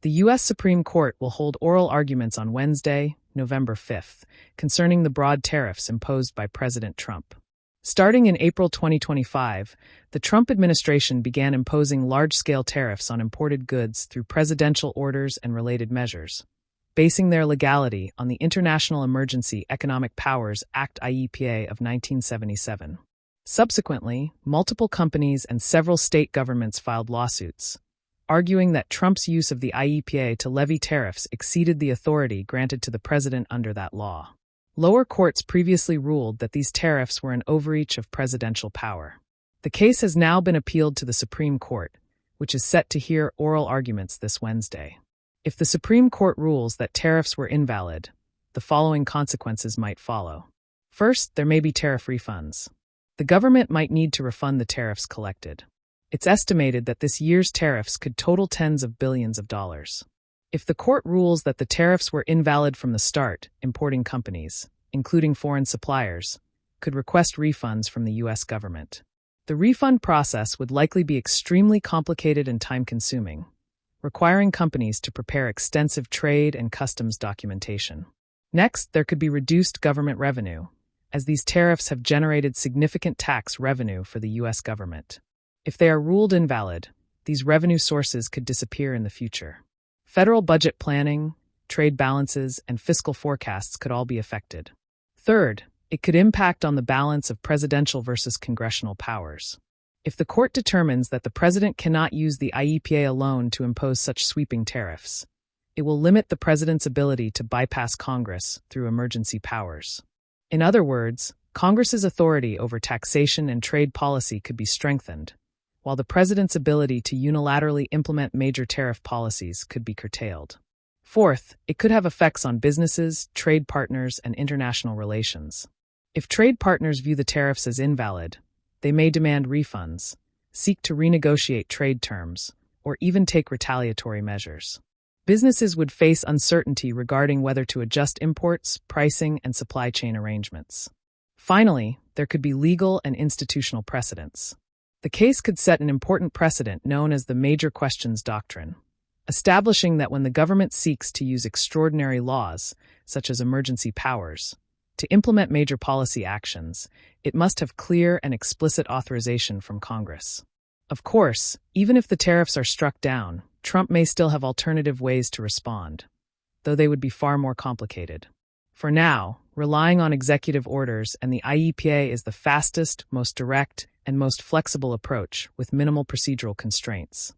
The U.S. Supreme Court will hold oral arguments on Wednesday, November 5th, concerning the broad tariffs imposed by President Trump. Starting in April 2025, the Trump administration began imposing large-scale tariffs on imported goods through presidential orders and related measures, basing their legality on the International Emergency Economic Powers Act (IEPA) of 1977. Subsequently, multiple companies and several state governments filed lawsuits, arguing that Trump's use of the IEPA to levy tariffs exceeded the authority granted to the president under that law. Lower courts previously ruled that these tariffs were an overreach of presidential power. The case has now been appealed to the Supreme Court, which is set to hear oral arguments this Wednesday. If the Supreme Court rules that tariffs were invalid, the following consequences might follow. First, there may be tariff refunds. The government might need to refund the tariffs collected. It's estimated that this year's tariffs could total tens of billions of dollars. If the court rules that the tariffs were invalid from the start, importing companies, including foreign suppliers, could request refunds from the U.S. government. The refund process would likely be extremely complicated and time-consuming, requiring companies to prepare extensive trade and customs documentation. Next, there could be reduced government revenue, as these tariffs have generated significant tax revenue for the U.S. government. If they are ruled invalid, these revenue sources could disappear in the future. Federal budget planning, trade balances, and fiscal forecasts could all be affected. Third, it could impact on the balance of presidential versus congressional powers. If the court determines that the president cannot use the IEPA alone to impose such sweeping tariffs, it will limit the president's ability to bypass Congress through emergency powers. In other words, Congress's authority over taxation and trade policy could be strengthened, while the president's ability to unilaterally implement major tariff policies could be curtailed. Fourth, it could have effects on businesses, trade partners, and international relations. If trade partners view the tariffs as invalid, they may demand refunds, seek to renegotiate trade terms, or even take retaliatory measures. Businesses would face uncertainty regarding whether to adjust imports, pricing, and supply chain arrangements. Finally, there could be legal and institutional precedents. The case could set an important precedent known as the Major Questions Doctrine, establishing that when the government seeks to use extraordinary laws, such as emergency powers, to implement major policy actions, it must have clear and explicit authorization from Congress. Of course, even if the tariffs are struck down, Trump may still have alternative ways to respond, though they would be far more complicated. For now, relying on executive orders and the IEPA is the fastest, most direct, and most flexible approach with minimal procedural constraints.